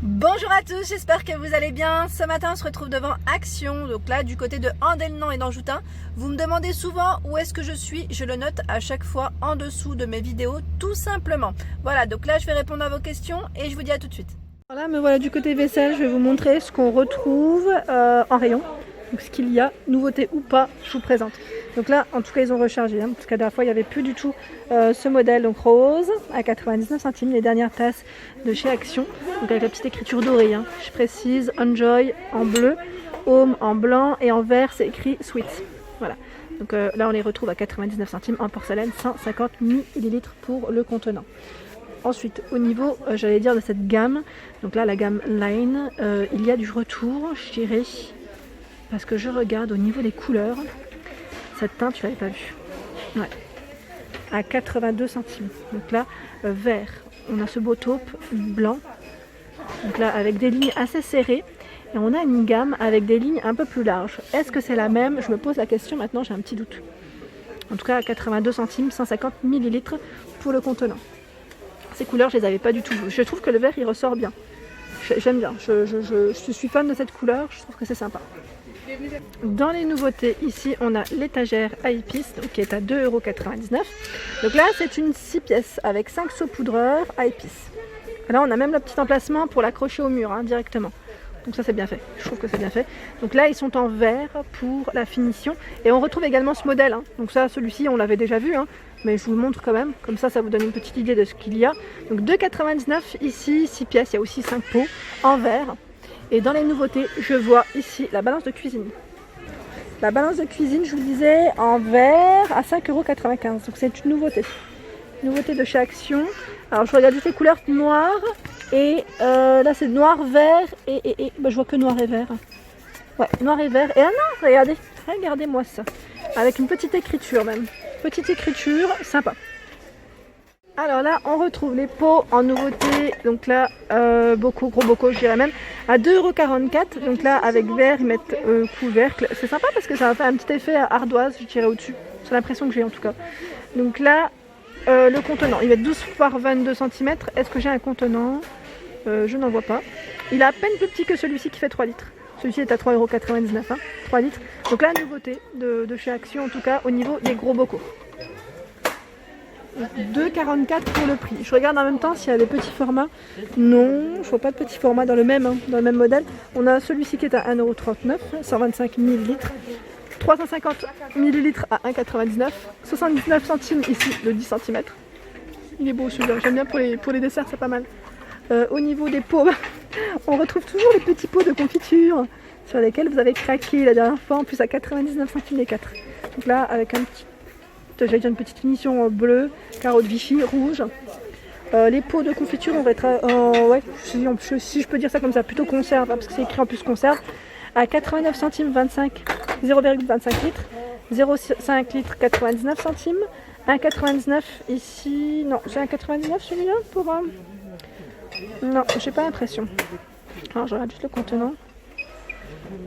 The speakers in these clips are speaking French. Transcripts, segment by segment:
Bonjour à tous, j'espère que vous allez bien. Ce matin on se retrouve devant Action, donc là du côté de Andelnan et d'Anjoutin. Vous me demandez souvent où est-ce que je suis, je le note à chaque fois en dessous de mes vidéos tout simplement. Voilà, donc là je vais répondre à vos questions et je vous dis à tout de suite. Voilà, me voilà du côté vaisselle, je vais vous montrer ce qu'on retrouve en rayon. Donc ce qu'il y a, nouveauté ou pas, je vous présente. Donc là, en tout cas, ils ont rechargé, parce qu'à la dernière fois, il n'y avait plus du tout ce modèle, donc rose, à 99 centimes, les dernières tasses de chez Action, donc avec la petite écriture dorée, je précise, Enjoy en bleu, Home en blanc, et en vert, c'est écrit Sweet. Voilà, donc là, on les retrouve à 99 centimes en porcelaine, 150 ml pour le contenant. Ensuite, au niveau, j'allais dire, de cette gamme, donc là, la gamme Line, il y a du retour, je dirais, parce que je regarde au niveau des couleurs, cette teinte, je l'avais pas vue. Ouais. À 82 centimes. Donc là, vert. On a ce beau taupe blanc. Donc là, avec des lignes assez serrées. Et on a une gamme avec des lignes un peu plus larges. Est-ce que c'est la même? Je me pose la question maintenant, j'ai un petit doute. En tout cas, à 82 centimes, 150 ml pour le contenant. Ces couleurs, je les avais pas du tout vues. Je trouve que le vert, il ressort bien. J'aime bien. Je suis fan de cette couleur. Je trouve que c'est sympa. Dans les nouveautés, ici on a l'étagère à épices qui est à 2,99 €. Donc là c'est une 6 pièces avec 5 saupoudreurs à épices. Là on a même le petit emplacement pour l'accrocher au mur directement. Donc ça c'est bien fait, je trouve que c'est bien fait. Donc là ils sont en verre pour la finition. Et on retrouve également ce modèle. Donc ça, celui-ci on l'avait déjà vu, mais je vous le montre quand même. Comme ça vous donne une petite idée de ce qu'il y a. Donc 2,99 € ici, 6 pièces, il y a aussi 5 pots en verre. Et dans les nouveautés, je vois ici la balance de cuisine. La balance de cuisine, je vous disais, en verre à 5,95 €. Donc c'est une nouveauté. Nouveauté de chez Action. Alors je regarde juste les couleurs noires. Et là c'est noir, vert et je vois que noir et vert. Ouais, noir et vert. Et ah non, regardez-moi ça. Avec une petite écriture même. Petite écriture, sympa. Alors là, on retrouve les pots en nouveauté, donc là, gros bocaux, je dirais même, à 2,44 €. Donc là, avec verre, ils mettent couvercle. C'est sympa parce que ça va faire un petit effet ardoise, je dirais, au-dessus. C'est l'impression que j'ai en tout cas. Donc là, le contenant, il va être 12 par 22 cm. Est-ce que j'ai un contenant? Je n'en vois pas. Il est à peine plus petit que celui-ci qui fait 3 litres. Celui-ci est à 3,99 €, 3 litres. Donc là, nouveauté de chez Action, en tout cas, au niveau des gros bocaux. 2,44 € pour le prix. Je regarde en même temps s'il y a des petits formats. Non, je vois pas de petits formats dans le même modèle. On a celui-ci qui est à 1,39 €, 125 ml. 350 ml à 1,99 €. 79 centimes ici, le 10 cm. Il est beau celui-là, j'aime bien pour les desserts, c'est pas mal. Au niveau des pots, on retrouve toujours les petits pots de confiture sur lesquels vous avez craqué la dernière fois, en plus à 99 centimes les 4. Donc là, avec j'allais dire une petite finition bleue, carreau de Vichy, rouge. Les pots de confiture, on va être ouais, si je peux dire ça comme ça, plutôt conserve, parce que c'est écrit en plus conserve, à 89 centimes 0,25 litres, 0,5 litres 99 centimes, 1,99 ici, non, c'est 1,99 celui-là pour non, j'ai pas l'impression. Alors je regarde juste le contenant.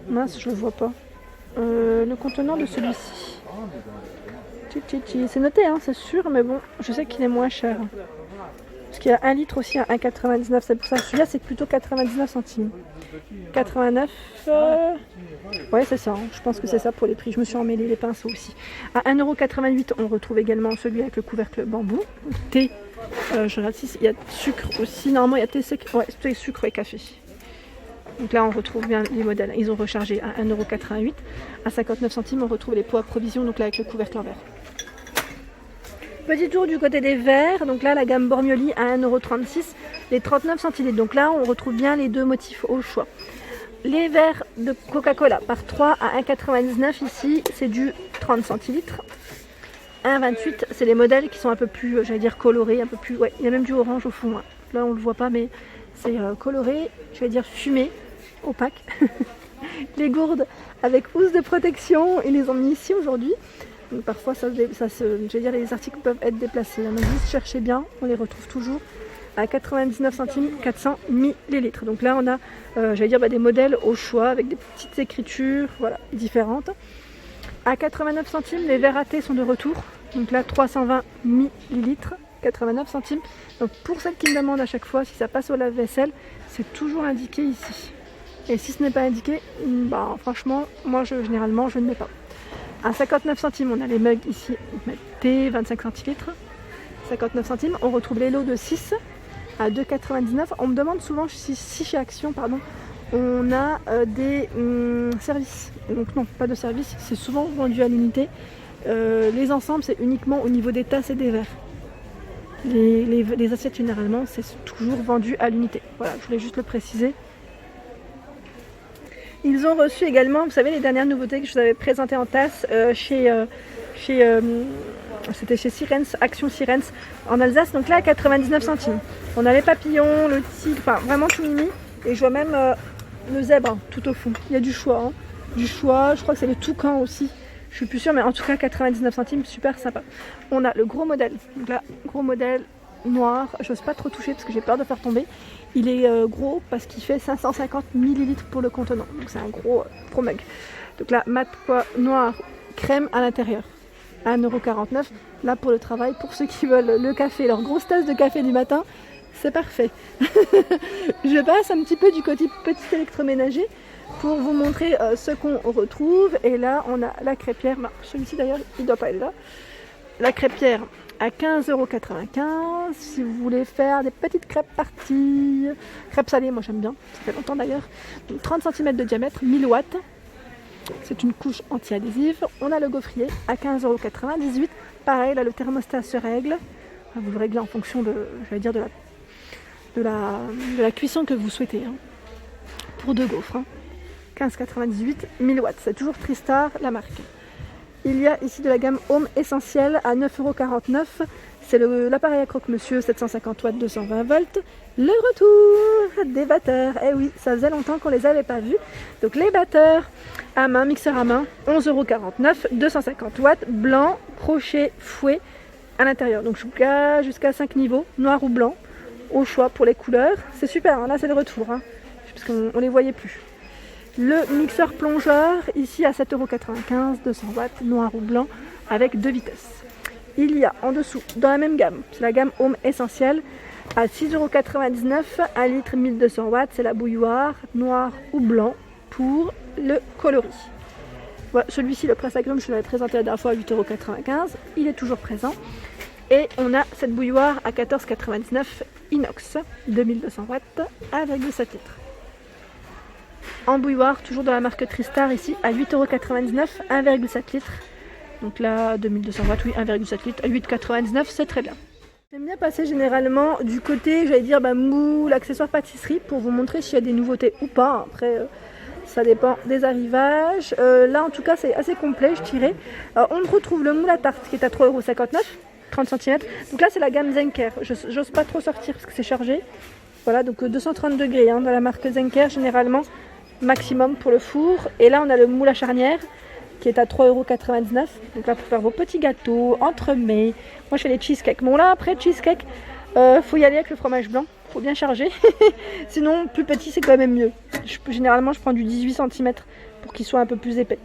Mince, je le vois pas. Le contenant de celui-ci. C'est noté, c'est sûr, mais bon, je sais qu'il est moins cher. Parce qu'il y a 1 litre aussi à 1,99 €, c'est pour ça. Celui-là, c'est plutôt 99 centimes. 89, ouais, c'est ça, je pense que c'est ça pour les prix. Je me suis emmêlé les pinceaux aussi. À 1,88 €, on retrouve également celui avec le couvercle bambou. Thé, je regarde si il y a sucre aussi. Normalement, il y a thé sec, ouais, thé, sucre et café. Donc là, on retrouve bien les modèles. Ils ont rechargé à 1,88 €. À 59 centimes, on retrouve les pots à provision, donc là avec le couvercle en verre. Petit tour du côté des verres. Donc là, la gamme Bormioli à 1,36 €, les 39 centilitres. Donc là, on retrouve bien les deux motifs au choix. Les verres de Coca-Cola par 3 à 1,99 € ici, c'est du 30 centilitres. 1,28 €, c'est les modèles qui sont un peu plus, j'allais dire colorés, un peu plus. Ouais, il y a même du orange au fond. Là, on le voit pas, mais c'est coloré, je vais dire fumé. Opaque. Les gourdes avec housse de protection, ils les ont mis ici aujourd'hui. Donc parfois je vais dire, les articles peuvent être déplacés. Donc juste cherchez bien, on les retrouve toujours à 99 centimes, 400 ml. Donc là on a j'allais dire des modèles au choix avec des petites écritures, voilà, différentes. À 89 centimes, les verres à thé sont de retour. Donc là 320 ml. 89 centimes. Donc pour celles qui me demandent à chaque fois si ça passe au lave-vaisselle, c'est toujours indiqué ici. Et si ce n'est pas indiqué, bah, franchement, moi généralement je ne mets pas. À 59 centimes, on a les mugs ici, thé 25 centilitres. 59 centimes, on retrouve les lots de 6 à 2,99. On me demande souvent si chez Action, on a des services. Donc non, pas de service, c'est souvent vendu à l'unité. Les ensembles, c'est uniquement au niveau des tasses et des verres. Les assiettes, généralement, c'est toujours vendu à l'unité. Voilà, je voulais juste le préciser. Ils ont reçu également, vous savez, les dernières nouveautés que je vous avais présentées en tasse c'était chez Sirens, Action Sirens en Alsace. Donc là, à 99 centimes. On a les papillons, le tigre, enfin vraiment tout mini. Et je vois même le zèbre tout au fond. Il y a du choix. Hein. Du choix, je crois que c'est le toucan aussi. Je suis plus sûre, mais en tout cas 99 centimes, super sympa. On a le gros modèle. Donc là, gros modèle noir. J'ose pas trop toucher parce que j'ai peur de faire tomber. Il est gros parce qu'il fait 550 ml pour le contenant. Donc c'est un gros mug. Donc là, mat quoi, noir, crème à l'intérieur. 1,49 €. Là pour le travail, pour ceux qui veulent le café, leur grosse tasse de café du matin, c'est parfait. Je passe un petit peu du côté petit électroménager pour vous montrer ce qu'on retrouve. Et là, on a la crêpière. Bah, celui-ci d'ailleurs, il ne doit pas être là. La crêpière à 15,95 €. Si vous voulez faire des petites crêpes parties, crêpes salées, moi j'aime bien, ça fait longtemps d'ailleurs. 30 cm de diamètre, 1000 watts. C'est une couche anti-adhésive. On a le gaufrier à 15,98 €. Pareil, là le thermostat se règle. Vous le réglez en fonction de la cuisson que vous souhaitez. Hein. Pour 2 gaufres. Hein. 15,98 €, 1000 watts. C'est toujours Tristar, la marque. Il y a ici de la gamme Home Essentiel à 9,49 €. C'est l'appareil à croque-monsieur 750 watts 220 volts. Le retour des batteurs. Eh oui, ça faisait longtemps qu'on les avait pas vus. Donc les batteurs à main, mixeur à main, 11,49 €, 250 watts, blanc, crochet, fouet à l'intérieur. Donc jusqu'à 5 niveaux, noir ou blanc, au choix pour les couleurs. C'est super, hein, là c'est le retour, hein, parce qu'on ne les voyait plus. Le mixeur plongeur, ici à 7,95 €, 200 watts, noir ou blanc, avec 2 vitesses. Il y a en dessous, dans la même gamme, c'est la gamme Home Essentiel, à 6,99 €, 1 litre, 1200 watts, c'est la bouilloire, noir ou blanc, pour le coloris. Voilà, celui-ci, le presse-agrumes, je l'avais présenté la dernière fois à 8,95 €, il est toujours présent. Et on a cette bouilloire à 14,99 € inox, 2200 watts, 1,7 litres. En bouilloire, toujours de la marque Tristar, ici à 8,99 €, 1,7 litres. Donc là, 2200 watts, oui, 1,7 litres, à 8,99 €, c'est très bien. J'aime bien passer généralement du côté, j'allais dire, moule, accessoires pâtisserie, pour vous montrer s'il y a des nouveautés ou pas. Après, ça dépend des arrivages. Là, en tout cas, c'est assez complet, je dirais. On retrouve le moule à tarte qui est à 3,59 €, 30 cm. Donc là, c'est la gamme Zenker. J'ose pas trop sortir parce que c'est chargé. Voilà, donc 230 degrés dans la marque Zenker, généralement, maximum pour le four. Et là, on a le moule à charnière qui est à 3,99 €. Donc là, pour faire vos petits gâteaux, entremets. Moi, je fais les cheesecakes. Bon, là, après, cheesecake, faut y aller avec le fromage blanc. Faut bien charger. Sinon, plus petit, c'est quand même mieux. Généralement, je prends du 18 cm pour qu'il soit un peu plus épais.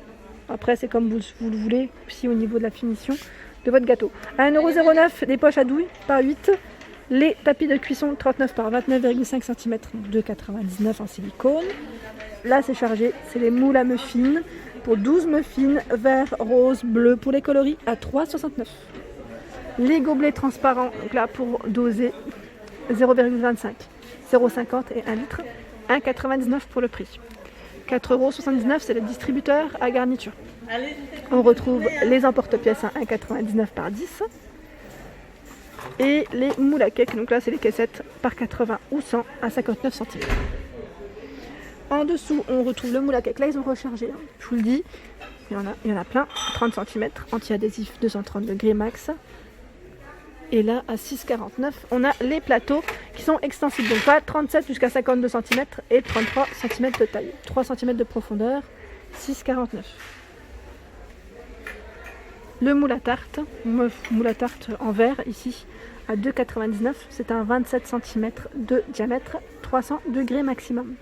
Après, c'est comme vous le voulez, aussi au niveau de la finition de votre gâteau. À 1,09 € des poches à douille par 8. Les tapis de cuisson 39 par 29,5 cm, 2,99 € en silicone. Là, c'est chargé. C'est les moules à muffins. Pour 12 muffins, vert, rose, bleu, pour les coloris à 3,69 €. Les gobelets transparents, donc là pour doser 0,25, 0,50 et 1 litre, 1,99 € pour le prix. 4,79 €, c'est le distributeur à garniture. On retrouve les emporte-pièces à 1,99 € par 10. Et les moules à cake, donc là c'est les caissettes par 80 ou 100 à 59 centimes. En dessous, on retrouve le moule à cake. Là, ils ont rechargé, hein. Je vous le dis. Il y en a plein. 30 cm, anti-adhésif, 230 degrés max. Et là, à 6,49 €, on a les plateaux qui sont extensibles. Donc, pas 37 jusqu'à 52 cm et 33 cm de taille. 3 cm de profondeur, 6,49 €. Le moule à tarte en verre, ici, à 2,99 €. C'est un 27 cm de diamètre, 300 degrés maximum.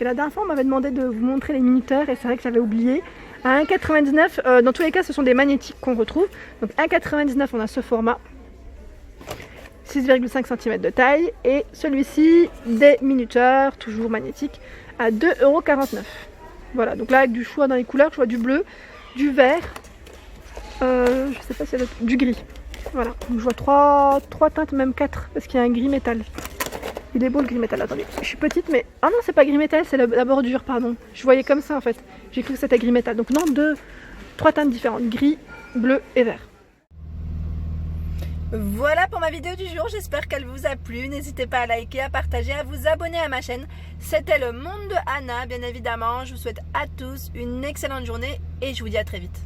Et la dernière fois, on m'avait demandé de vous montrer les minuteurs et c'est vrai que j'avais oublié. À 1,99 €, dans tous les cas, ce sont des magnétiques qu'on retrouve. Donc 1,99 €, on a ce format. 6,5 cm de taille. Et celui-ci, des miniatures, toujours magnétique, à 2,49 €. Voilà, donc là avec du choix dans les couleurs, je vois du bleu, du vert, je sais pas s'il y a du gris. Voilà, donc je vois trois teintes, même 4, parce qu'il y a un gris métal. Il est beau le gris métal, attendez, je suis petite mais... Ah non, c'est pas gris métal, c'est la bordure, pardon. Je voyais comme ça en fait, j'ai cru que c'était gris métal. Donc non, 3 teintes différentes, gris, bleu et vert. Voilà pour ma vidéo du jour, j'espère qu'elle vous a plu. N'hésitez pas à liker, à partager, à vous abonner à ma chaîne. C'était le monde de Anna, bien évidemment. Je vous souhaite à tous une excellente journée et je vous dis à très vite.